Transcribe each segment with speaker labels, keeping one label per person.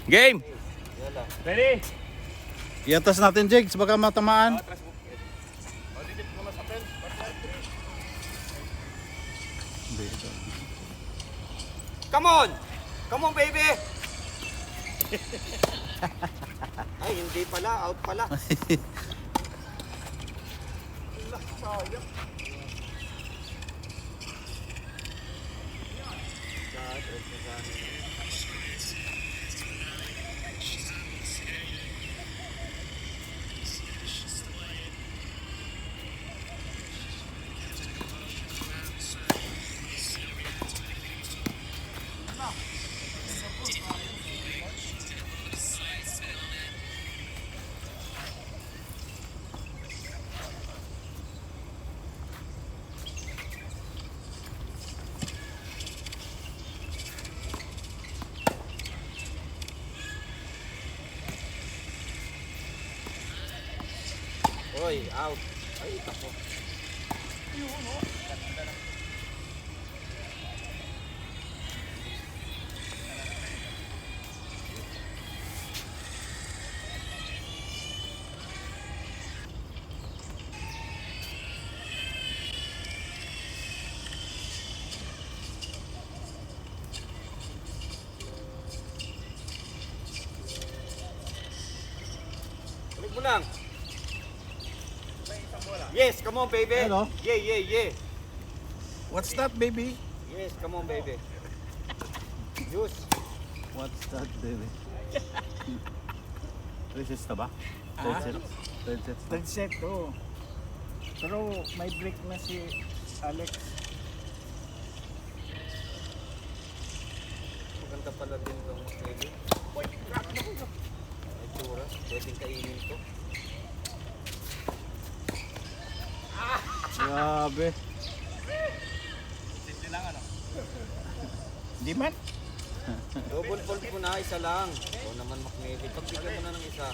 Speaker 1: Game!
Speaker 2: Ready?
Speaker 3: Iatas natin, Jigs, baka matamaan.
Speaker 1: Come on! Come on, baby! Ay, hindi pala. Out pala. Sayang. Oy, out. Ay, tako. Balik mo lang. Yes, come on, baby.
Speaker 3: Hello.
Speaker 1: Yeah.
Speaker 3: What's that, baby?
Speaker 1: Yes, come on, baby. Juice.
Speaker 3: What's that, baby? 3 sets na ba? 3 sets? 3 sets na.
Speaker 2: Third set, oh. Pero may break na si Alex.
Speaker 1: Maganda pala din itong baby. May tsura. Pwedeng kainin ito.
Speaker 3: Grabe.
Speaker 2: Di man?
Speaker 1: Double fold ko na, isa lang. O naman McNally. Pagbigyan mo na ng isa.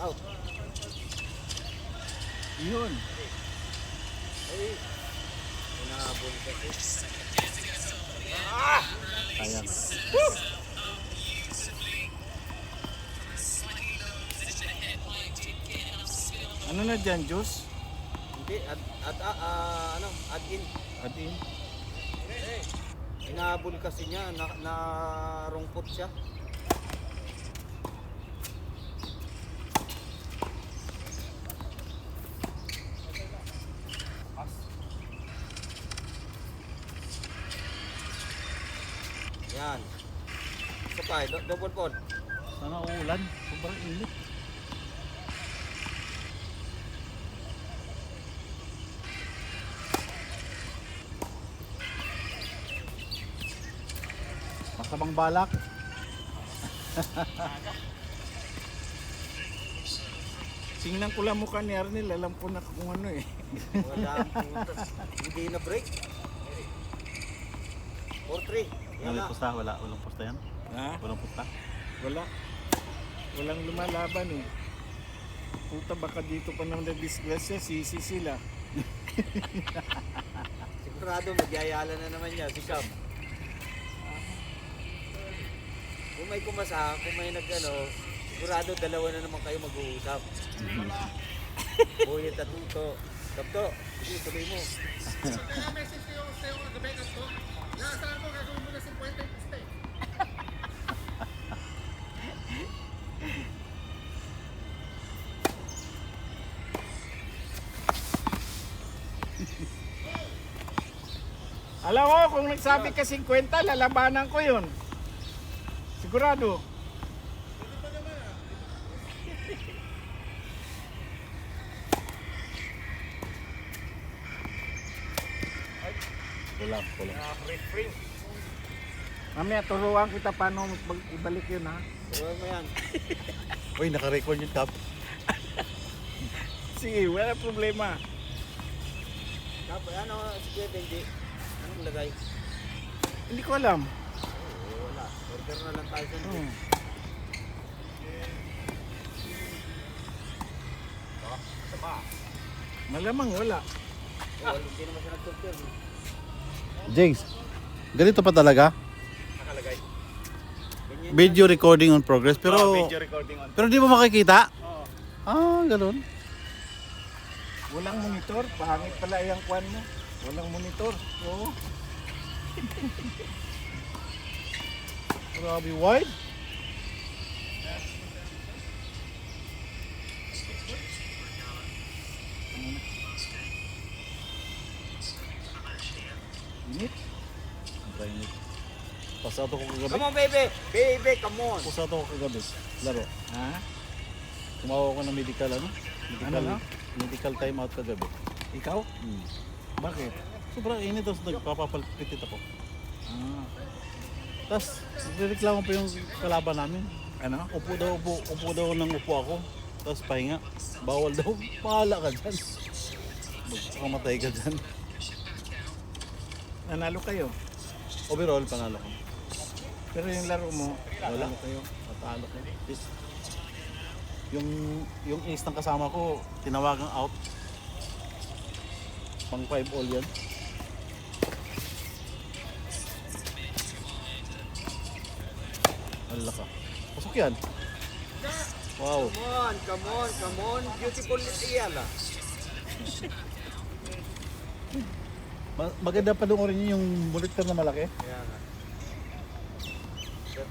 Speaker 1: Out.
Speaker 2: Yun.
Speaker 1: Ay. Hinahabol kasi.
Speaker 3: Sayang.
Speaker 2: Ano na dyan, Juice?
Speaker 1: Hindi, add in.
Speaker 2: Add in.
Speaker 1: Hinahabol kasi niya, narungkot siya. Yan. Ito pa, double fold.
Speaker 3: Sana uulan. Sobrang init. Masamang balak.
Speaker 2: Tingnan ko lang mukha ni Arnel. Alam ko na kung ano eh.
Speaker 1: Wala ang puta. Hindi na break. 4-3. Yan
Speaker 3: Walang
Speaker 1: na.
Speaker 3: pusta, walang pusta yan.
Speaker 2: Ha?
Speaker 3: Walang pusta.
Speaker 2: Wala. Walang lumalaban eh. Puta, baka dito pa naman na-disgrasya. Sisi sila.
Speaker 1: Sigurado magyayala na naman niya si Cam. Kung may kumasa, kung may sigurado dalawa na naman kayo mag-uusap. Buyet at tuto. Kapto, sige, tuloy mo.
Speaker 4: Kaya message ko yung sa'yo kagabi ko. Naasahan ko gagawin mo na 50 yung puste.
Speaker 2: Alam mo, kung nagsabi ka 50, lalabanan ko yun. Sigurado.
Speaker 3: Kulang.
Speaker 2: Mamaya, turuan kita paano ibalik yun, ha?
Speaker 1: Tuloy mo yan.
Speaker 3: Uy, naka-record yung top.
Speaker 2: Sige, wala problema.
Speaker 1: Tapos si Kuya Benji. Anong lagay?
Speaker 2: Hindi ko alam.
Speaker 1: Wala. Order na lang tayo sa
Speaker 2: Hmm. Malamang wala.
Speaker 1: Hindi naman siya nag-order.
Speaker 3: James, ganito pa talaga?
Speaker 2: Nakalagay.
Speaker 1: Ganyan
Speaker 3: Video recording on progress. Pero,
Speaker 2: Video recording on.
Speaker 3: pero di mo makikita?
Speaker 2: Oo.
Speaker 3: Ah, ganun.
Speaker 2: Walang monitor. Pahangit pala yung kwan mo. Walang monitor. Oo.
Speaker 3: Grabe wide.
Speaker 2: Init.
Speaker 3: Sobrang init. Pasado ko kagabi.
Speaker 1: Come on, baby! Baby, come on!
Speaker 3: Pasado ko kagabi. Laro.
Speaker 2: Ha?
Speaker 3: Tumawa ko ng medical ano? Medical,
Speaker 2: Ano na?
Speaker 3: medical time out kagabi.
Speaker 2: Ikaw?
Speaker 3: Hmm.
Speaker 2: Bakit?
Speaker 3: Sobrang init, tapos nagpapapalpitit ako.
Speaker 2: Ah.
Speaker 3: Tapos, nagreklamo pa yung kalaban namin.
Speaker 2: Ano?
Speaker 3: Upo daw ng upo ako. Tapos pahinga. Bawal daw. Pahala ka dyan. Magpakamatay ka dyan.
Speaker 2: Nanalo kayo.
Speaker 3: Overall, panalo ko.
Speaker 2: Pero yung laro mo,
Speaker 3: Wala.
Speaker 2: nanalo kayo.
Speaker 3: Natalo ko. Yung ace ng kasama ko, tinawagang out. Pang 5 all yan. Wala ka. Pasok yan. Wow.
Speaker 1: Come on, come on, come on. Beautiful Iyala.
Speaker 3: Maganda pa doon rin yung monitor na malaki.
Speaker 1: Kaya nga.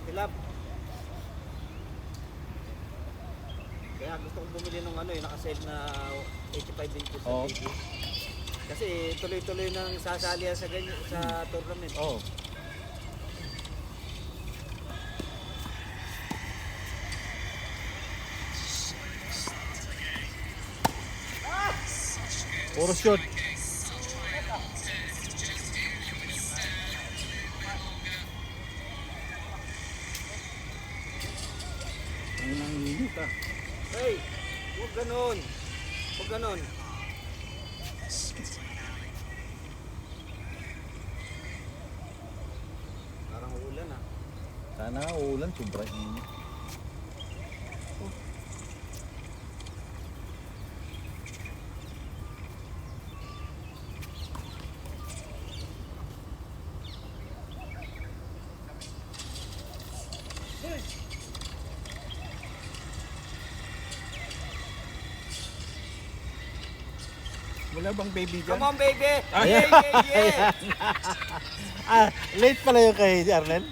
Speaker 1: Tilap. Kaya gusto kong bumili ng ano, yung naka-save na 85 inches sa
Speaker 3: Oo.
Speaker 1: TV. Kasi tuloy-tuloy nang sasali yan sa ganyan sa tournament.
Speaker 3: Oo. Puro shot.
Speaker 2: Ang nanginit ah.
Speaker 1: Hey, huwag ganon. Huwag ganon. Parang ulan ah.
Speaker 3: Sana uulan, sobrang init.
Speaker 2: Wala bang baby dyan?
Speaker 1: Come on, baby! Yeah, yeah, yeah!
Speaker 3: Ah, late pala yung kay Arnel.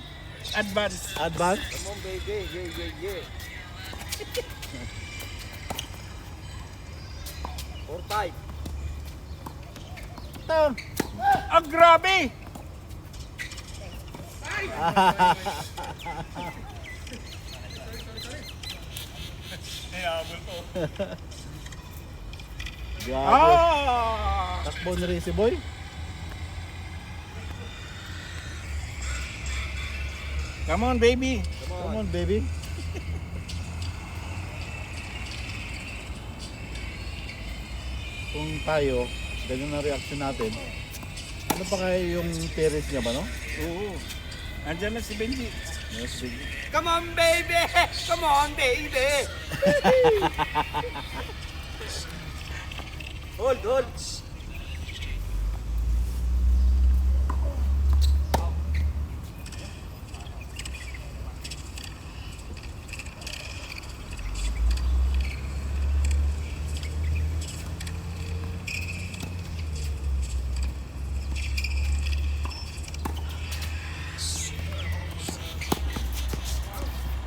Speaker 2: Advance.
Speaker 3: Advance.
Speaker 1: Come on, baby! Yeah, yeah, yeah! 4-5.
Speaker 3: Ito.
Speaker 2: Ah, grabe!
Speaker 3: Grabe.
Speaker 2: Ah!
Speaker 3: Takbo na rin si Boy.
Speaker 2: Come on, baby.
Speaker 3: Come on, baby. Kung tayo, ganyan ang reaction natin. Ano pa kaya yung parents niya ba, no?
Speaker 2: Oo. Andyan na si Benji.
Speaker 3: Yes, big.
Speaker 1: Come on, baby! Come on, baby! Hold, hold!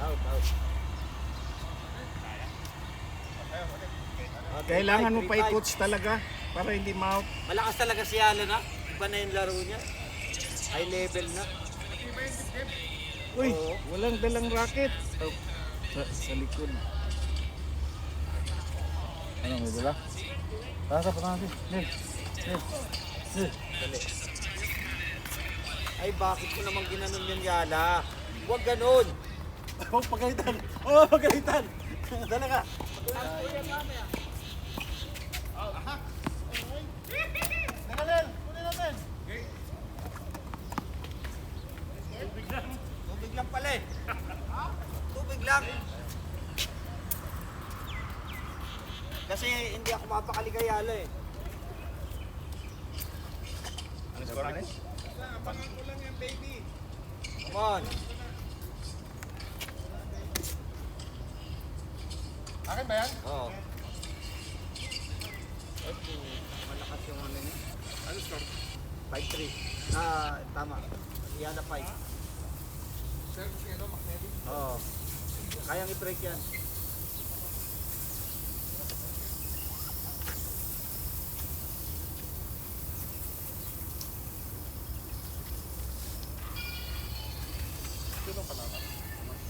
Speaker 1: Out, out. Okay,
Speaker 2: Kailangan mo
Speaker 1: 3-5,
Speaker 2: pa i-coach talaga para hindi ma-out.
Speaker 1: Malakas talaga si Alan ha. Iba na yung laro niya. High level na.
Speaker 2: Uy,
Speaker 1: Oo.
Speaker 2: walang dalang racket. Oh, sa likod.
Speaker 3: Ano, may dala? Tara, pa natin. Nil. Nil. Nil.
Speaker 1: Dali. Ay, bakit ko naman ginanon yung Yala? Huwag ganon.
Speaker 3: Oh, pagalitan. Oh, pagalitan. Dala ka. Nakalil. Kunin natin.
Speaker 1: Tubig lang pala eh. Tubig lang. Kasi hindi ako mapakali kay Yala eh.
Speaker 2: Ano score
Speaker 4: Abangan ko lang yan, baby.
Speaker 1: Come on.
Speaker 4: Akin ba yan?
Speaker 1: Oo. Malakas yung ano niya.
Speaker 4: Ano score?
Speaker 1: 5-3. Tama. Yan na 5.
Speaker 4: Service ni ano, magnetic.
Speaker 1: Oo. Kayang i-break yan.
Speaker 4: Sino pa naman?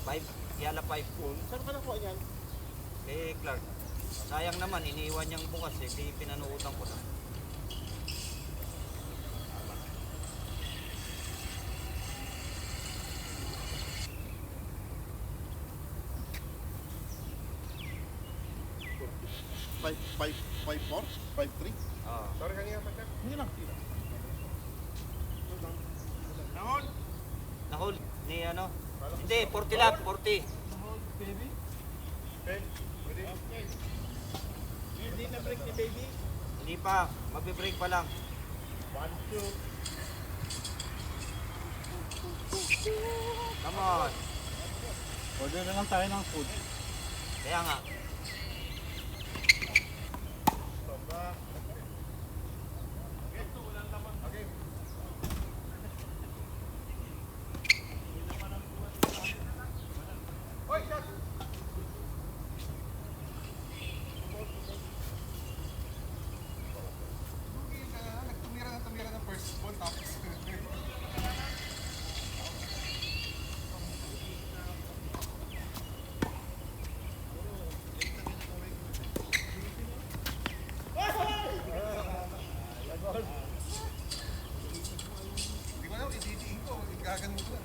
Speaker 1: 5. Yala 5.
Speaker 4: Saan ka nakuha niyan?
Speaker 1: Eh, Clark. Sayang naman, iniiwan niyang bukas eh. Di pinanuutan ko na.
Speaker 4: Five, 4? 5-3?
Speaker 1: Oo.
Speaker 4: Sorry kanina, partner.
Speaker 3: Hindi lang.
Speaker 4: Nahon!
Speaker 1: Nahol ni ano? Hindi, 40 lang, 40.
Speaker 2: Baby?
Speaker 4: Okay. Pwede?
Speaker 2: Hindi na break ni baby?
Speaker 1: Hindi pa, magbe-break pa lang.
Speaker 4: 1, 2.
Speaker 1: Come on.
Speaker 3: Order na lang tayo ng food.
Speaker 1: Kaya nga.
Speaker 4: Hoy, shot! Lugi ka na, nagtumira ng first ball tapos. Hindi ko alam, ititiin ko, gaganon ko lang.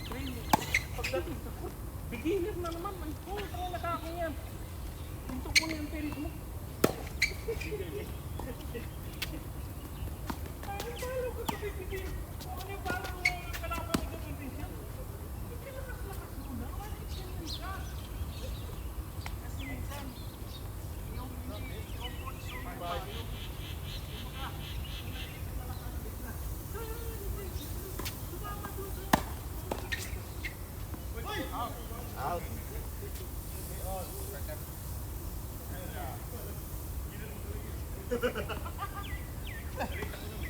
Speaker 2: Training. Pagdating sa court, beginner na naman. May court ang nakakayan. Tuntok mo na yung peris mo. Ay, palo ka sa bibigyan. Kung ano yung palo mo yung kalaban ng competition. Hindi lakas-lakas mo na. Wala experience ka. Kasi minsan, yung comfort zone ba?
Speaker 1: Out.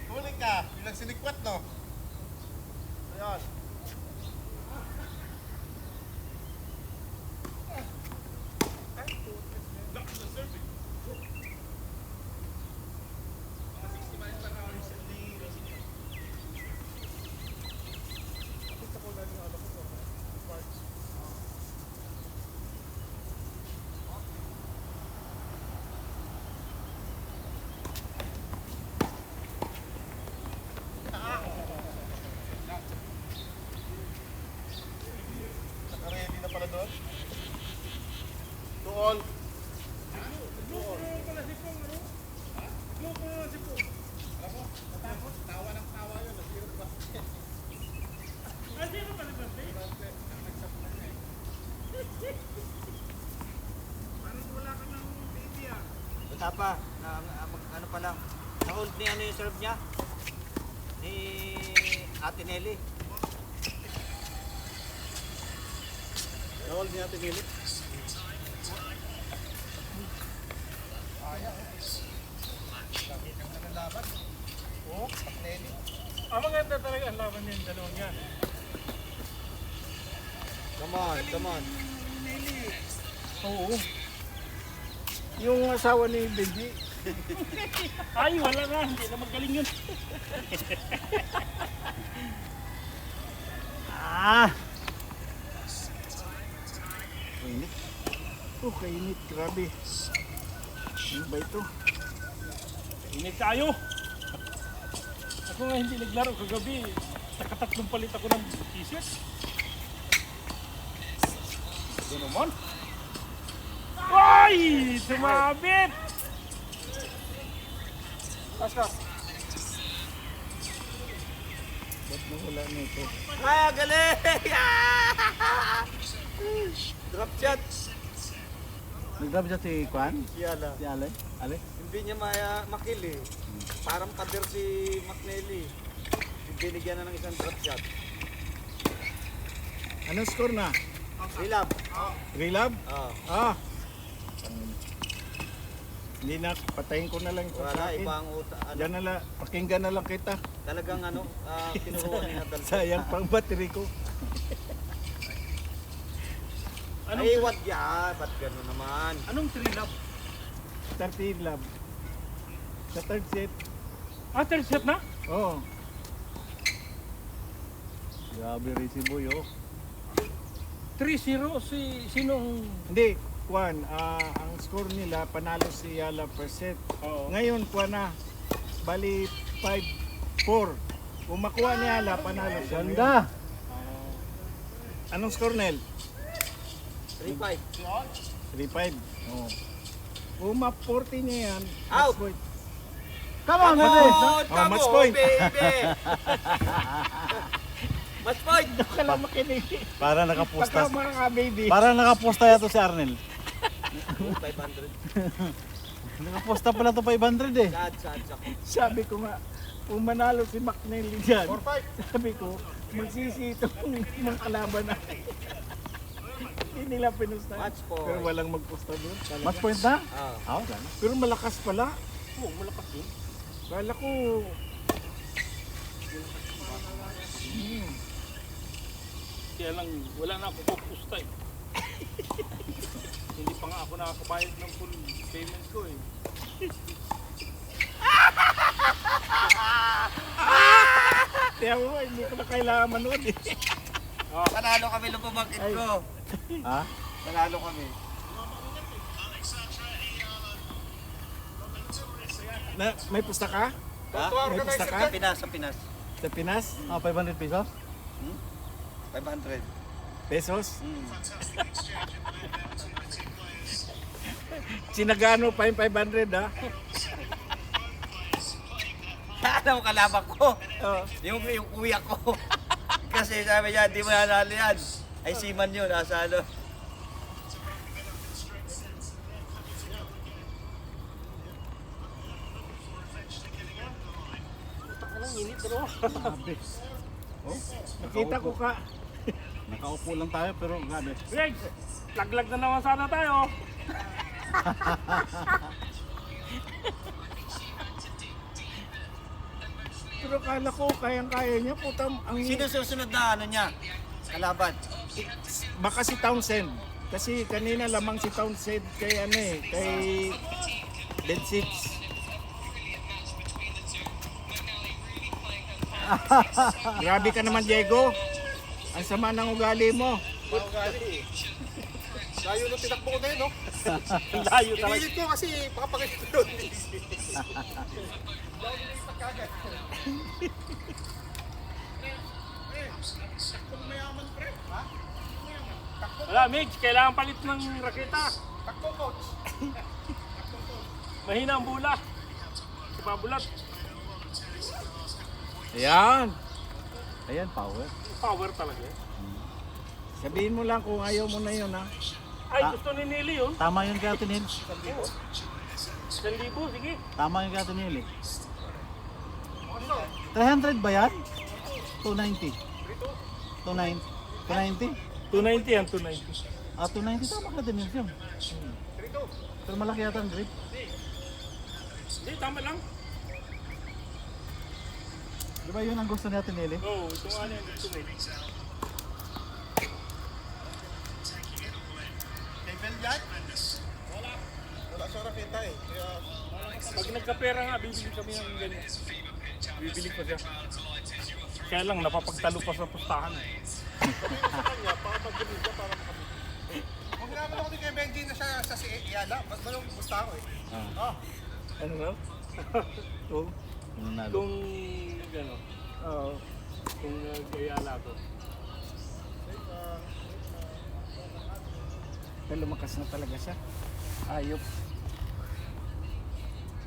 Speaker 4: Huli ka, bilang sinikwat, no? Ayan. Naka-ready na pala doon? Doon.
Speaker 1: Wala pa. Ano pa lang. Na-hold ni ano yung serve niya? Ni Ate Nelly.
Speaker 3: Nawal niya natin nilit.
Speaker 4: Oh, Nelly.
Speaker 2: Maganda talaga ang laban niya yung dalawang yan.
Speaker 1: Come on, come on.
Speaker 2: Oo. Yung asawa ni Benji. Ay, wala na. Hindi na magaling yun.
Speaker 3: Mainit.
Speaker 2: Oh, kainit. Grabe. Ano ba ito? Init tayo. Ako nga hindi naglaro kagabi. Nakatatlong palit ako ng t-shirt. Ito naman. Ay! Sumabit!
Speaker 1: Pasok.
Speaker 2: Ba't nawala na ito?
Speaker 1: Ah, galing! Drop shot.
Speaker 3: Nag-grab siya si Kwan?
Speaker 1: Yala.
Speaker 3: Si Ale? Ale?
Speaker 1: Hindi niya makil eh. Parang pader si McNally. Binigyan na ng isang drop shot.
Speaker 2: Anong score na?
Speaker 1: Silab.
Speaker 2: Relab?
Speaker 1: Oh.
Speaker 2: Ah. Hindi na, patayin ko na lang ito
Speaker 1: Wala,
Speaker 2: sa akin.
Speaker 1: ibang uta. Ano,
Speaker 2: Diyan na lang, pakinggan na lang kita.
Speaker 1: talagang ano, tinuruan niya dalawa.
Speaker 2: Sayang pang battery ko.
Speaker 1: Ay, wag ya. Ba't gano'n naman?
Speaker 5: Anong 3 lap?
Speaker 2: 13 lab. Sa third set.
Speaker 5: Ah, third set na?
Speaker 2: Oo.
Speaker 3: Grabe rin si Boy, oh.
Speaker 5: 3-0 sinong...
Speaker 2: Hindi, Juan, ang score nila, panalo si Yala per set.
Speaker 5: Oo.
Speaker 2: Ngayon, Juan na, bali 5-4. Kung makuha ni Yala, panalo siya.
Speaker 3: Ganda!
Speaker 2: Anong score, Nel?
Speaker 1: 3-5.
Speaker 2: 3-5. Oo. Kung ma-40 niya yan,
Speaker 1: Out!
Speaker 2: match point.
Speaker 3: Come on, Ate!
Speaker 2: Oh, match point.
Speaker 1: baby! Match point!
Speaker 2: Doon ka lang makinig.
Speaker 3: Para
Speaker 2: Pagka
Speaker 3: nakaposta.
Speaker 2: mga baby.
Speaker 3: Para nakaposta yato si Arnel.
Speaker 1: 500.
Speaker 3: Nakaposta pala to 500 eh.
Speaker 1: Sad.
Speaker 2: Sabi ko nga, kung manalo si McNally dyan, sabi ko, magsisi itong mga kalaban na. Hindi nila pinusta.
Speaker 1: Match point.
Speaker 2: Pero walang magpusta doon. Talaga.
Speaker 3: Match point na?
Speaker 1: Ah.
Speaker 3: Ah, wala na.
Speaker 2: Pero malakas pala.
Speaker 5: Oo, malakas yun.
Speaker 2: Kala ko,
Speaker 5: Kaya lang, wala na ako pupusta eh. Hindi pa nga ako nakakabayad ng full payment ko eh.
Speaker 2: tiyan mo, hindi ko na kailangan manood eh.
Speaker 1: Panalo kami ng pumangkin ko.
Speaker 3: Ha?
Speaker 1: Panalo kami.
Speaker 2: Na, may pusta ka?
Speaker 1: Ha?
Speaker 2: May pusta ka?
Speaker 1: Sa Pinas.
Speaker 2: Sa Pinas?
Speaker 3: Ah, 500 pesos?
Speaker 1: 500.
Speaker 2: Pesos?
Speaker 1: Hmm.
Speaker 2: Sinagano pa yung 500 ha?
Speaker 1: Alam mo kalaban ko.
Speaker 2: Oh.
Speaker 1: Yung kuya ko. Kasi sabi niya, di mo nanalo yan. Ay siman yun, nasa ano.
Speaker 3: Grabe. Oh,
Speaker 2: Nakita ko ka.
Speaker 3: nakaupo lang tayo pero grabe.
Speaker 5: Greg, laglag na naman sana tayo.
Speaker 2: Pero kala ko kayang-kaya niya. Putam, ang
Speaker 1: Sino susunod na ano niya? Kalaban.
Speaker 2: baka si Townsend. Kasi kanina lamang si Townsend kay ano eh, kay Dead Six. Grabe ka naman, Diego. Ang sama ng ugali mo.
Speaker 4: Layo nung tinakbo ko na yun, no?
Speaker 5: Layo talaga.
Speaker 4: Pinilit ko kasi baka pakita doon.
Speaker 5: Wala, Mitch, kailangan palit ng raketa.
Speaker 4: Takbo, coach.
Speaker 5: Mahina ang bula. Ipabulat.
Speaker 2: Ayan.
Speaker 3: Ayan, power.
Speaker 5: Power talaga eh.
Speaker 2: Sabihin mo lang kung ayaw mo na yun ha.
Speaker 5: Ay, gusto ni Nelly yun.
Speaker 3: Tama yun kay Ate Nel.
Speaker 5: 1,000, sige.
Speaker 3: Tama yun kay Ate Nel eh. 300 ba yan? 290. 290?
Speaker 5: 290 yan, 290.
Speaker 3: Ah, 290 tama ka din yun. Pero malaki yata ang grip.
Speaker 5: Hindi, tama lang.
Speaker 3: Di ba yun ang gusto ni Ate Nelly?
Speaker 5: Oo, ito nga yan, gusto mo.
Speaker 4: Kay Bel yan? Wala siyang raketa eh. Kaya
Speaker 5: Pag nagkapera nga, bibili kami ng ganyan. Bibili ko siya. Kaya lang, napapagtalo pa sa pustahan.
Speaker 4: kung ginamit ako ni kay Benji na siya sa si Yala, mas malong gusto ako eh.
Speaker 2: Ano raw? Oo.
Speaker 3: Yung nanalo.
Speaker 5: Kung, gano'n,
Speaker 2: Oo.
Speaker 5: kung gayala ko.
Speaker 2: Pero lumakas na talaga siya. Ayop.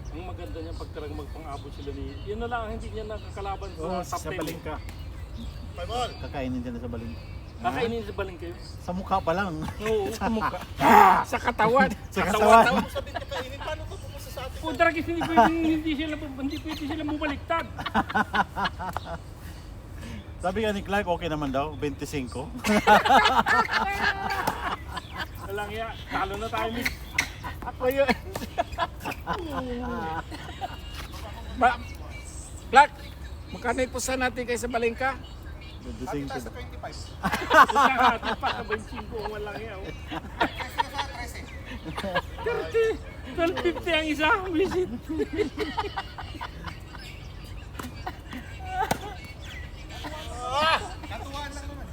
Speaker 5: Ang maganda niya pag talagang magpang-abot sila ni... Yun na lang, hindi niya nakakalaban
Speaker 2: Oo,
Speaker 5: sa top
Speaker 2: sa
Speaker 5: 10.
Speaker 2: balingka.
Speaker 4: Five ball.
Speaker 3: Kakainin dyan sa baling.
Speaker 5: Kakainin sa baling kayo.
Speaker 3: Sa mukha pa lang.
Speaker 5: Oo, kumukha.
Speaker 2: Sa katawan.
Speaker 3: Sa katawan.
Speaker 4: Sabi niya kainin, paano ito pumunta sa atin?
Speaker 5: Kung dragis hindi pwede sila mubaliktad.
Speaker 3: Sabi nga ni Clark, okay naman daw, 25.
Speaker 5: Walang ya, talo na tayo, miss.
Speaker 2: Ako yun. Clark, magkano ipusan natin kayo sa balingka?
Speaker 3: 25
Speaker 4: Taas
Speaker 3: daw.
Speaker 4: na 25.
Speaker 5: Kakahatin pa sa 25, walang ya. Oh.
Speaker 4: Kasi sa 13.
Speaker 5: 12.50 ang isa, visit.
Speaker 4: Natuwaan lang naman.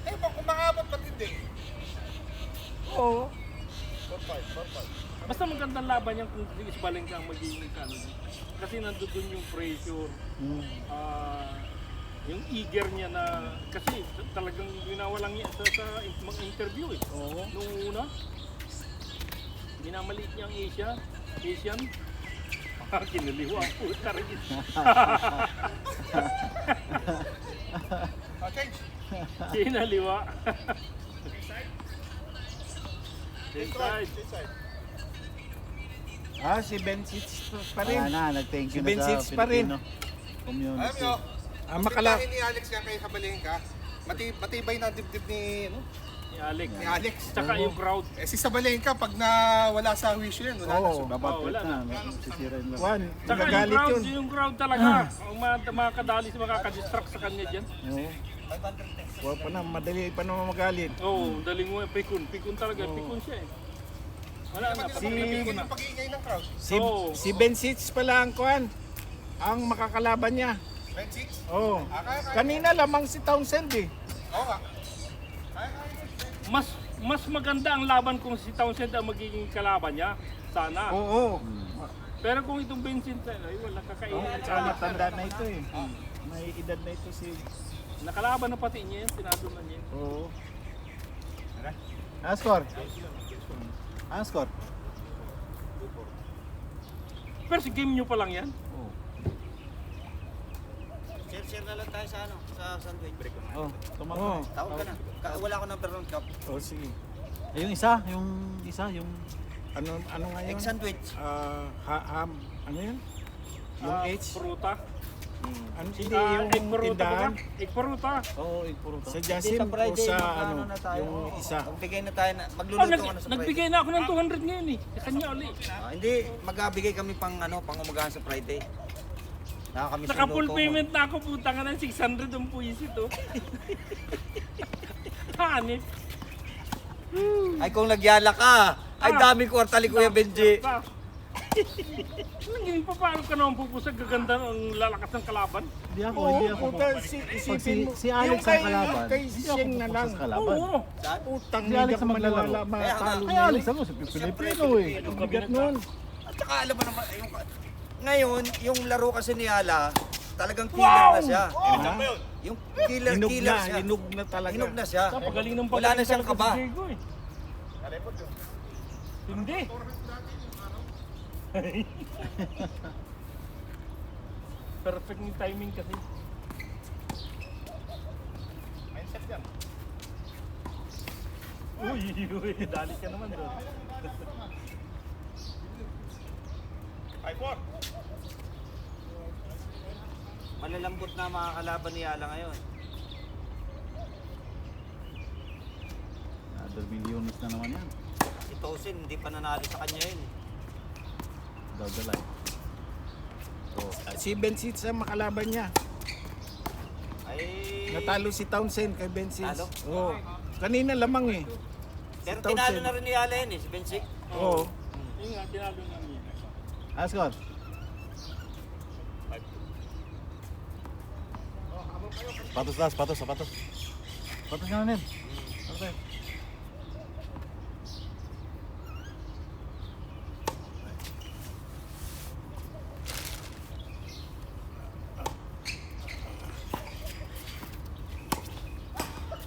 Speaker 4: Eh, kung makabot matindi.
Speaker 2: Oo.
Speaker 4: 4-5.
Speaker 5: Basta magandang laban yan kung si Isbaling ka ang magiging ano. Kasi nandun yung pressure,
Speaker 3: Mm.
Speaker 5: yung eager niya na, kasi talagang ginawalang niya sa mga interview eh.
Speaker 2: Oo.
Speaker 5: Nung una, minamaliit niya ang Asian. Kinaliwa ang puta rin.
Speaker 4: Change.
Speaker 5: Kinaliwa. Inside.
Speaker 4: Inside.
Speaker 2: Si Ben Sits pa
Speaker 3: Wala
Speaker 2: rin.
Speaker 3: na, nag-thank you
Speaker 2: Si
Speaker 3: na sa
Speaker 2: Benzies pa rin.
Speaker 3: Filipino
Speaker 4: Alam
Speaker 3: community.
Speaker 4: nyo,
Speaker 2: Makala.
Speaker 4: ni Alex nga kay Sabalengka, matibay na dibdib ni
Speaker 5: Ni Alex.
Speaker 4: Alex.
Speaker 5: Tsaka yung crowd.
Speaker 4: Eh si Sabalengka, pag nawala sa wisyo yan, wala na.
Speaker 2: Oo.
Speaker 3: Babapit
Speaker 5: wala
Speaker 3: na, sisirain lang.
Speaker 2: Juan,
Speaker 5: Tsaka
Speaker 2: nagagalit yun.
Speaker 5: yung crowd talaga. Ang makakadali sa makakadistract sa kanya dyan.
Speaker 2: Oo. Wala pa na, madali pa naman magalit.
Speaker 5: Oo, daling mo, pikun talaga, pikun siya eh. Wala na,
Speaker 4: Pati
Speaker 5: pag
Speaker 4: nabigyan yung pag-iingay ng crowd.
Speaker 2: Si Ben Sits pala ang kuhan. Ang makakalaban niya.
Speaker 4: Ben 6?
Speaker 2: Oo. Kanina lamang si Townsend eh.
Speaker 4: Oo nga.
Speaker 5: mas maganda ang laban kung si Townsend ang magiging kalaban niya. Sana.
Speaker 2: Oo.
Speaker 5: Pero kung itong Vincent, ay wala kakainin.
Speaker 2: Tsaka matanda na ito eh. May edad na ito si...
Speaker 5: Nakalaban na pati niya yan, sinado na niya.
Speaker 2: Oo.
Speaker 3: Ang score? Ang score?
Speaker 5: Pero si game nyo pa lang yan.
Speaker 1: Share na lang tayo sa ano, sa sandwich.
Speaker 3: Oh, tumak.
Speaker 2: Oo.
Speaker 1: Tawag ka na. Wala ko number ng cup.
Speaker 2: Oh, sige.
Speaker 3: Yung isa, yung
Speaker 2: Ano nga yun?
Speaker 1: Egg sandwich.
Speaker 2: Ham. Ano yun? Yung H?
Speaker 5: Pruta.
Speaker 2: Ano, hindi
Speaker 5: Egg
Speaker 2: yung
Speaker 5: pruta ba?
Speaker 2: tindahan.
Speaker 5: Egg pruta.
Speaker 3: Oo, puro to.
Speaker 2: Sa
Speaker 1: Hindi,
Speaker 2: Jasim
Speaker 1: sa
Speaker 2: o
Speaker 1: Friday,
Speaker 2: sa
Speaker 1: magkano
Speaker 2: ano,
Speaker 1: na tayo?
Speaker 2: yung isa.
Speaker 1: Magbigay na tayo na,
Speaker 5: Oh,
Speaker 1: magluluto ka na sa Friday.
Speaker 5: nagbigay na ako ng 200 ngayon eh. Sa kanya ulit.
Speaker 1: Hindi, magbigay kami pang ano, pang umagahan sa Friday. Nakakamiss
Speaker 5: Naka
Speaker 1: yung
Speaker 5: full
Speaker 1: luto mo.
Speaker 5: payment na ako, puta ka ng 600 ang puwisit oh. Hanip.
Speaker 1: Ay kung nagyala ka, ay dami kwartali Kuya Benji.
Speaker 5: Nangin pa paano ka naman pupusag gaganda ng lalakas ng kalaban?
Speaker 3: Hindi ako,
Speaker 2: Oo,
Speaker 3: hindi ako.
Speaker 2: puta,
Speaker 3: Pag
Speaker 2: isipin mo.
Speaker 3: si Alex
Speaker 2: yung kay,
Speaker 3: ang kalaban,
Speaker 2: yung kay
Speaker 3: hindi ako
Speaker 2: Siyeng na
Speaker 3: pupunta
Speaker 2: lang.
Speaker 3: sa kalaban.
Speaker 5: Oo.
Speaker 2: Utang,
Speaker 3: Si
Speaker 2: hindi
Speaker 3: Alex
Speaker 2: ako
Speaker 3: ang maglalaro.
Speaker 2: maniwala matalo
Speaker 3: Kaya
Speaker 2: niya.
Speaker 3: Alex ako, sa Pilipino eh.
Speaker 2: Ang bigat nun.
Speaker 1: At saka alam mo naman, ngayon, yung laro kasi ni Ala, talagang killer na siya. Yung killer siya.
Speaker 2: Hinug na talaga.
Speaker 1: Hinog na siya.
Speaker 5: Pagaling ng
Speaker 1: Wala na
Speaker 5: pagaling
Speaker 1: siyang
Speaker 5: talaga
Speaker 1: kaba.
Speaker 5: si Diego eh. Hindi. Perfect yung timing kasi.
Speaker 4: Mindset yan.
Speaker 5: Uy, dali ka naman doon.
Speaker 4: 5-4.
Speaker 1: Malalambot na mga kalaban ni Ala ngayon.
Speaker 3: Another millionis na naman yan.
Speaker 1: Si Tosin, hindi pa nanalo sa kanya yun.
Speaker 3: Daw the line.
Speaker 2: Si Ben Sits ang makalaban niya.
Speaker 1: Ay,
Speaker 2: Natalo si Townsend kay Ben Sits.
Speaker 1: Talo?
Speaker 2: Oo. Kanina lamang eh.
Speaker 1: pero
Speaker 2: si
Speaker 1: tinalo
Speaker 2: Townsend.
Speaker 1: na rin ni Ala yun eh, si Bensik.
Speaker 2: Oo.
Speaker 5: Yun nga, tinalo namin.
Speaker 3: Ang score? Patos las, patos. Patos nga na, Ned. Okay.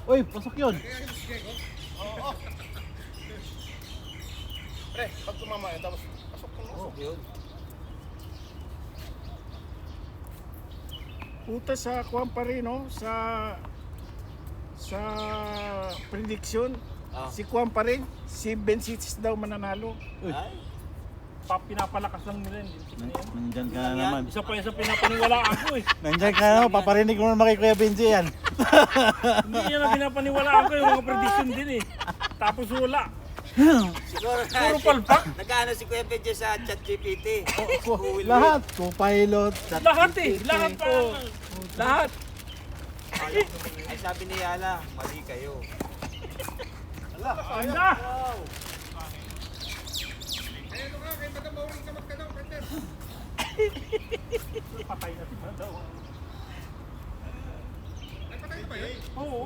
Speaker 3: Uy, pasok yun.
Speaker 4: Pre, pag tumama yun, tapos pasok ko.
Speaker 1: Yun.
Speaker 2: Puta sa kuwan pa rin, no? Sa sa prediction,
Speaker 1: Ah.
Speaker 2: si Kwan pa rin, si Bencic daw mananalo.
Speaker 1: Ay,
Speaker 5: Pinapalakas lang nila.
Speaker 3: Nandyan ka na naman.
Speaker 5: Isa pa yung sa pinapaniwalaan ko eh.
Speaker 3: Nandyan ka na naman. Paparinig mo naman kay Kuya Benji yan.
Speaker 5: Hindi yan ang pinapaniwalaan ko yung mga prediction din eh. Tapos wala.
Speaker 1: siguro
Speaker 5: Puro palpak.
Speaker 1: Nag-ano si Kuya Benji sa ChatGPT.
Speaker 3: Lahat. Co-pilot.
Speaker 5: Lahat eh. Lahat pa. Lahat.
Speaker 1: Ay sabi ni Yala, mali kayo.
Speaker 5: Anda!
Speaker 4: Ayun ka, kay Madam Maureen ka magtanong, partner.
Speaker 5: Patay na si Mandaw.
Speaker 4: Nagpatay na ba yun?
Speaker 5: Oo.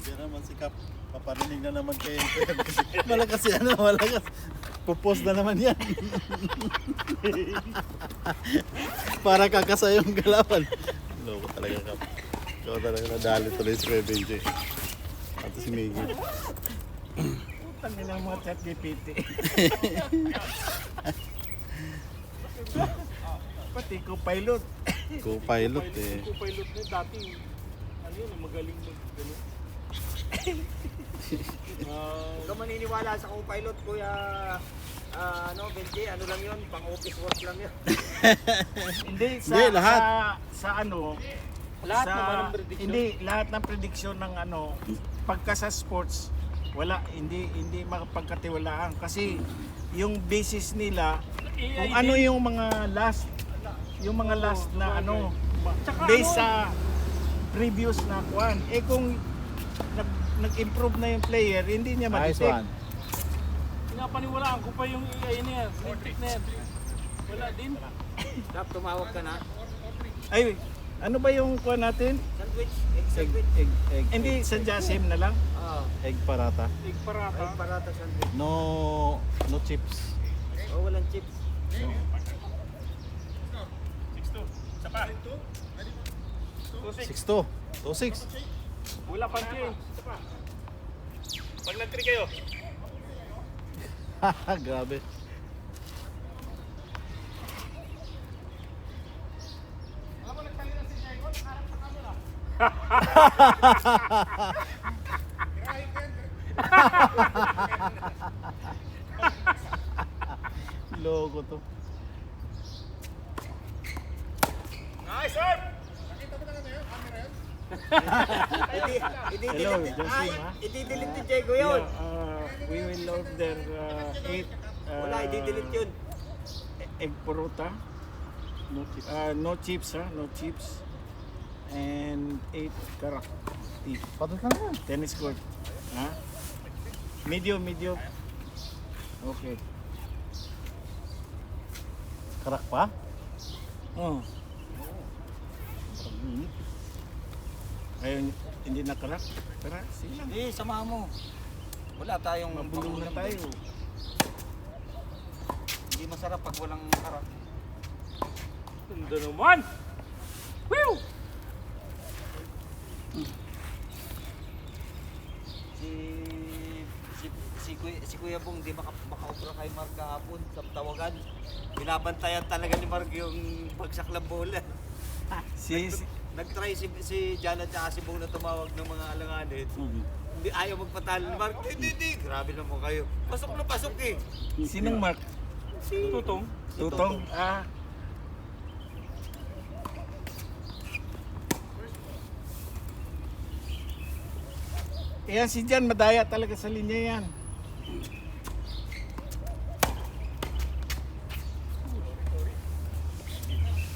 Speaker 3: Yan naman si Kap. Paparinig na naman kay Kuya Benji. Malakas yan. Malakas. Pupos na naman yan. Para kakasa yung galawan. Loko talaga, Kap. Ikaw talaga nadali tuloy si Kuya Benji. At si Miggy.
Speaker 2: Putang ina mga chat GPT. Pati ko pilot.
Speaker 3: Co-pilot eh.
Speaker 5: Yung pilot niya dati, ano yun, magaling mag-gano'n.
Speaker 1: Huwag ka maniniwala sa co-pilot, Kuya Benji, ano lang yun, pang-office work lang yun.
Speaker 2: Hindi
Speaker 3: Hindi, lahat.
Speaker 2: sa ano,
Speaker 5: Lahat
Speaker 2: sa,
Speaker 5: naman ng prediction.
Speaker 2: Hindi, lahat ng prediction ng ano, pagka sa sports, wala, hindi makapagkatiwalaan kasi yung basis nila kung ano yung mga last na ano
Speaker 5: Tsaka
Speaker 2: based
Speaker 5: ano,
Speaker 2: sa previous na kuan. Eh kung nag-improve na yung player, hindi niya
Speaker 3: Nice
Speaker 2: ma-detect.
Speaker 3: one.
Speaker 5: pinapaniwalaan ko pa yung AI na yan. Electric na yan. Wala din.
Speaker 1: Dap, tumawag ka na.
Speaker 2: Ay, ano ba yung kuan natin?
Speaker 1: Sandwich, egg sandwich.
Speaker 3: Egg.
Speaker 2: Hindi sa Jasim na lang.
Speaker 3: Egg parata.
Speaker 5: Big parata.
Speaker 1: Egg parata sandwich.
Speaker 3: No chips.
Speaker 1: Oh, walang chips.
Speaker 3: 6-2. 2-6.
Speaker 5: Wala pang change. Pag nag-3 kayo.
Speaker 3: Haha, grabe. Logo to.
Speaker 5: Nice, sir!
Speaker 4: Nakita mo na ano yun? Camera yun?
Speaker 2: Hello, Jasim, ha?
Speaker 1: I-delete ni Diego yun.
Speaker 2: We will order 8
Speaker 1: Wala, i-delete yun.
Speaker 2: egg porota. No chips, ha? No chips. And 8 karak.
Speaker 3: Patut lang yan.
Speaker 2: Tennis court. Ha? Medium. Okay.
Speaker 3: Karak pa?
Speaker 2: Oh. Ayun, hindi na karak. Tara, sige lang.
Speaker 1: Hindi, samahan mo. Wala tayong
Speaker 2: Mabulong na tayo.
Speaker 1: Hindi masarap pag walang harap.
Speaker 5: Ganda naman! Whew!
Speaker 1: Si Kuya Bong, di maka-opera kay Mark kahapon sa tawagan. Binabantayan talaga ni Mark yung bagsak ng bola.
Speaker 2: Si
Speaker 1: Nag-try si Jan at saka si Bong na tumawag ng mga alanganin. Hindi ayaw magpatalo ni Mark. Hindi. Grabe naman kayo. Pasok na pasok eh.
Speaker 2: sinong Mark?
Speaker 5: Tutong.
Speaker 2: Tutong. Ah. Ayan si Jan, madaya talaga sa linya yan.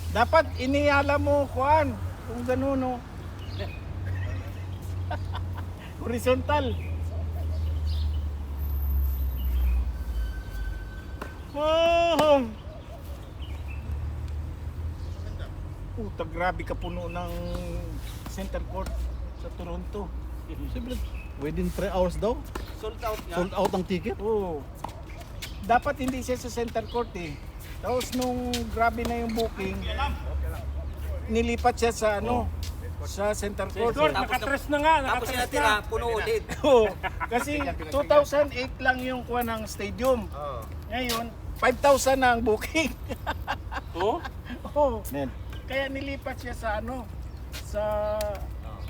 Speaker 2: Dapat iniala mo, Juan, kung gano'n, no? Horizontal. Oh! Puta, grabe ka puno ng center court sa Toronto.
Speaker 3: Siyempre, within 3 hours daw.
Speaker 1: Sold out nga.
Speaker 3: Sold out ang ticket.
Speaker 2: Oo. Dapat hindi siya sa center court eh. Tapos nung grabe na yung booking, nilipat siya sa ano, sa center court.
Speaker 5: Court,
Speaker 1: Tapos
Speaker 5: nakatres na nga.
Speaker 1: Tapos
Speaker 5: Nakatres
Speaker 1: sinatira,
Speaker 5: na.
Speaker 1: puno ulit.
Speaker 2: Oo. Kasi 2008 lang yung kuha ng stadium.
Speaker 1: Oo.
Speaker 2: Ngayon, 5,000 na ang booking.
Speaker 5: Oh?
Speaker 2: Oo.
Speaker 3: Nel.
Speaker 2: Kaya nilipat siya sa ano, sa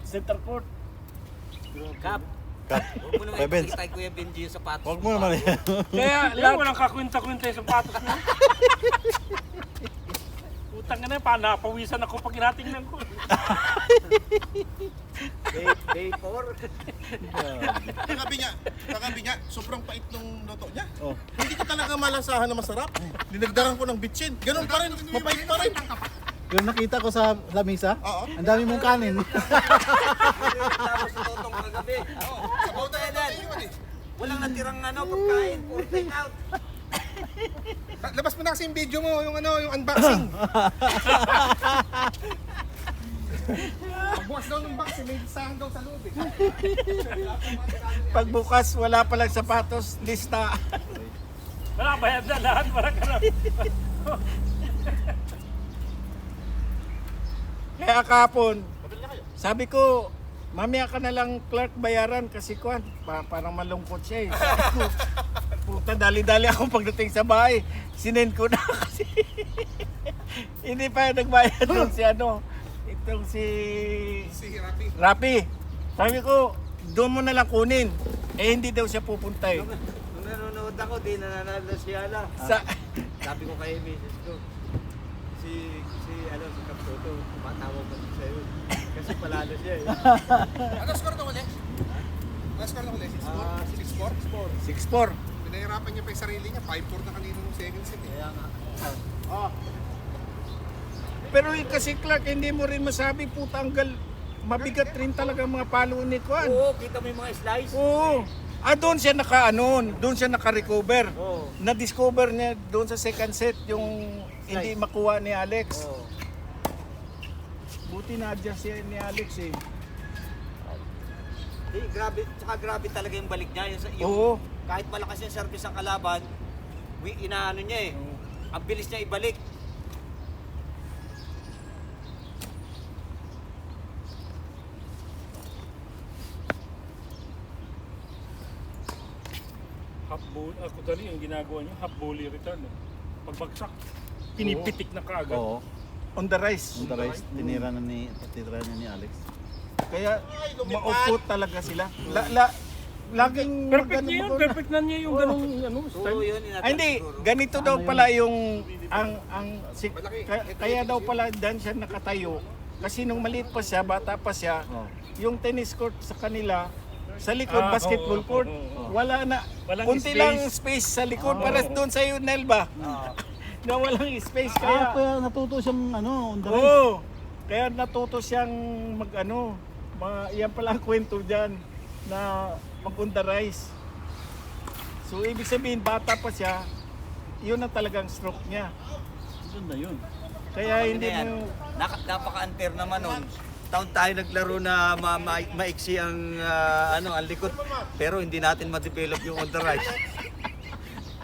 Speaker 2: center court.
Speaker 1: Kap.
Speaker 3: Kap.
Speaker 1: Huwag mo naman
Speaker 3: Kuya Benz.
Speaker 1: ipakita kay Kuya Benji yung sapatos.
Speaker 3: Huwag mo naman yan.
Speaker 2: Kaya
Speaker 5: Lahat walang kakwenta-kwenta yung sapatos niya. Utang na pa, napawisan ako pag inatingnan ko.
Speaker 1: Day 4.
Speaker 4: Kagabi niya, sobrang pait nung luto niya.
Speaker 3: Oh.
Speaker 4: Hindi ko talaga malasahan na masarap. Dinagdagan ko ng bitchin. Ganun pa rin, mapait pa rin.
Speaker 3: Yung nakita ko sa lamisa,
Speaker 4: Oo.
Speaker 3: ang dami mong kanin.
Speaker 1: Tapos sa totong kagabi.
Speaker 4: Sabaw na yan eh.
Speaker 1: Walang natirang pagkain. Puro take out.
Speaker 4: Labas mo na kasi yung video mo, yung unboxing. Pagbukas daw ng box, may listahan daw sa loob eh.
Speaker 2: pagbukas, wala palang sapatos, lista.
Speaker 5: Wala, bayad na lahat. Parang ka
Speaker 2: Kaya kahapon, sabi ko, mamaya ka na lang Clark bayaran kasi kuwan, parang malungkot siya eh. Sabi ko, puta, dali-dali ako pagdating sa bahay. Sinend ko na kasi hindi pa nagbayad doon si itong si
Speaker 4: Si Rapi.
Speaker 2: Rapi. Sabi ko, doon mo na lang kunin. Eh hindi daw siya pupunta eh.
Speaker 1: Nung nanonood ako, di nananalo si Ala.
Speaker 2: Sa,
Speaker 1: Sabi ko kay Mrs. ko, si Kapsoto, tumatawag ko sa'yo. Kasi palalo siya eh.
Speaker 4: Ano score na ulit? Ano score na ulit? 6-4?
Speaker 2: 6-4.
Speaker 4: Pinahirapan niya pa yung sarili niya. 5-4 na kanina nung second set eh.
Speaker 1: Kaya nga.
Speaker 2: Pero kasi Clark, hindi mo rin masabi, puta, mabigat rin talaga ang mga palo ni Kwan.
Speaker 1: Oo, kita mo yung mga slice.
Speaker 2: Oo. Doon siya doon siya naka-recover.
Speaker 1: Oo.
Speaker 2: Na-discover niya doon sa second set yung hindi makuha ni Alex.
Speaker 1: Oo.
Speaker 2: Buti na-adjust siya ni Alex eh.
Speaker 1: Di, grabe talaga yung balik niya.
Speaker 2: Oo.
Speaker 1: Kahit malakas yung service ng kalaban, inaano niya eh. Ang bilis niya ibalik.
Speaker 5: half volley. Ako dali yung ginagawa niya, half volley return. Pagbagsak, pinipitik na kaagad.
Speaker 3: Oo.
Speaker 2: On the rise.
Speaker 3: Punta rice, tinira na ni Alex.
Speaker 2: Kaya maupot talaga sila. Laging
Speaker 5: Perfect niya yun,
Speaker 2: magano-
Speaker 5: perfect na niya yung ganong
Speaker 1: Oo,
Speaker 5: style.
Speaker 1: yun.
Speaker 2: Ay, hindi, ganito daw pala yung kaya daw pala dan siya nakatayo. Kasi nung maliit pa siya, bata pa siya,
Speaker 3: Oh.
Speaker 2: yung tennis court sa kanila, sa likod basketball
Speaker 5: oo,
Speaker 2: court,
Speaker 5: oo.
Speaker 2: wala na.
Speaker 5: Walang
Speaker 2: Kunti
Speaker 5: space.
Speaker 2: lang space sa likod para doon sa Yunel ba? Na walang space kaya.
Speaker 3: Kaya natuto siyang on the rice.
Speaker 2: Oo. Kaya natuto siyang yan pala ang kwento diyan na mag-on the rise. So ibig sabihin bata pa siya, yun na talagang stroke niya.
Speaker 3: Ganda yun.
Speaker 2: Kaya hindi
Speaker 1: Yan.
Speaker 2: mo
Speaker 1: Napaka-unfair naman nun. Taon tayo naglaro na maiksi ang ang likod. Pero hindi natin ma-develop yung on the rise.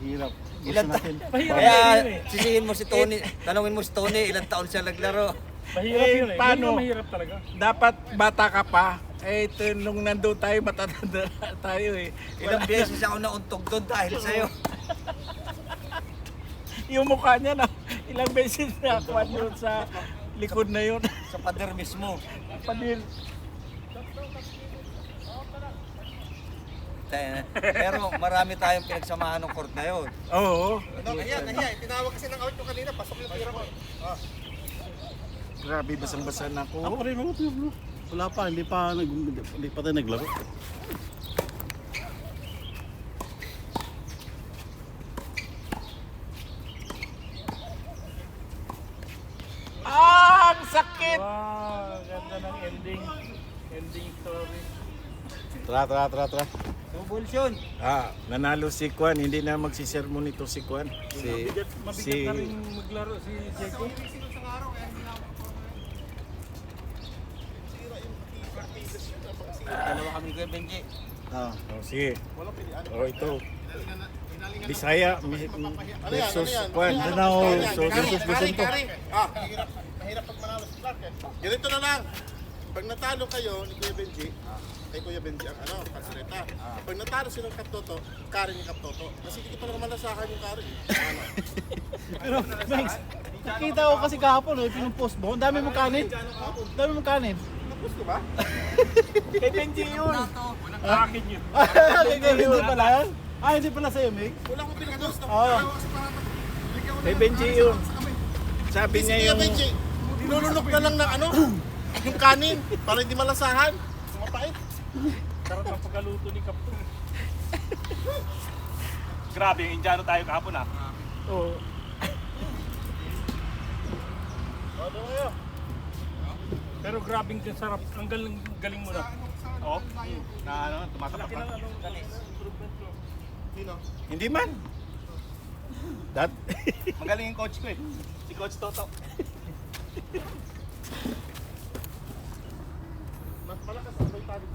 Speaker 3: Hirap.
Speaker 1: Ilan
Speaker 3: Gusto natin.
Speaker 5: Mahirap
Speaker 1: Kaya
Speaker 5: yun eh.
Speaker 1: sisihin mo si Tony, tanungin mo si Tony, ilang taon siya naglaro.
Speaker 5: Mahirap yun eh.
Speaker 2: paano?
Speaker 5: Yun yung mahirap talaga.
Speaker 2: dapat bata ka pa. Nung nandoon tayo, matatanda tayo eh.
Speaker 1: Ilang beses ako nauntog doon dahil sa'yo.
Speaker 2: Yung mukha niya na, ilang beses na kuwan doon sa likod na yun.
Speaker 1: Sa pader mismo.
Speaker 2: Panil.
Speaker 1: Pero marami tayong pinagsamahan ng court na yun.
Speaker 2: Oo.
Speaker 4: Ayan. Tinawag kasi ng out yung kanina. Pasok yung tira ko.
Speaker 2: Grabe, basang-basa na
Speaker 3: Ako
Speaker 2: ako.
Speaker 3: rin mga bro. Wala pa, hindi pa tayo naglaro.
Speaker 2: Ang sakit!
Speaker 5: Wow, ganda ng ending. Ending story.
Speaker 3: Tara.
Speaker 1: Convulsion.
Speaker 2: Nanalo si Kwan, hindi na magsisermon ito si Kwan.
Speaker 5: Mabigat
Speaker 2: si-
Speaker 5: na rin maglaro si Jeko.
Speaker 1: Dalawa kami ni Kuya Benji.
Speaker 2: Sige. Ito. Bisaya versus Kwan.
Speaker 3: Danao,
Speaker 2: So, versus Vicente.
Speaker 4: Mahirap pag manalo si Clark eh. Ganito na lang. Pag natalo kayo ni Kuya Benji, kay Kuya Benji ang kalsareta. Pag natalo silang Kaptoto, Karen ni Kaptoto. Kasi hindi ko pa naman malasahan yung Karen.
Speaker 3: Pero, Banks, Nakita ko kasi kahapon, pinupost mo. Ang dami mong kanin. Ang dami mong kanin.
Speaker 4: Tapos ko ba?
Speaker 5: Kay Benji yun. Akin yun.
Speaker 3: Hindi pala yan? Hindi pala sa'yo, Mig.
Speaker 4: Wala akong pinapost.
Speaker 3: Oo.
Speaker 5: Kay Benji yun. Sabi niya
Speaker 4: Kuya
Speaker 5: yung...
Speaker 4: Benji, nilulunok na lang ng ano, yung kanin, para hindi malasahan. Mapait.
Speaker 5: Sarap ang pagkaluto ni Kapto. Grabe, yung Indiano tayo kahapon ah. Oo. Pero grabing sarap. Ang galing mo na. Oo. Na ano, tumatapak ka. Hindi man.
Speaker 3: Dat?
Speaker 5: Magaling yung coach ko eh. Si Coach Toto.
Speaker 4: Mas malakas ang salita dito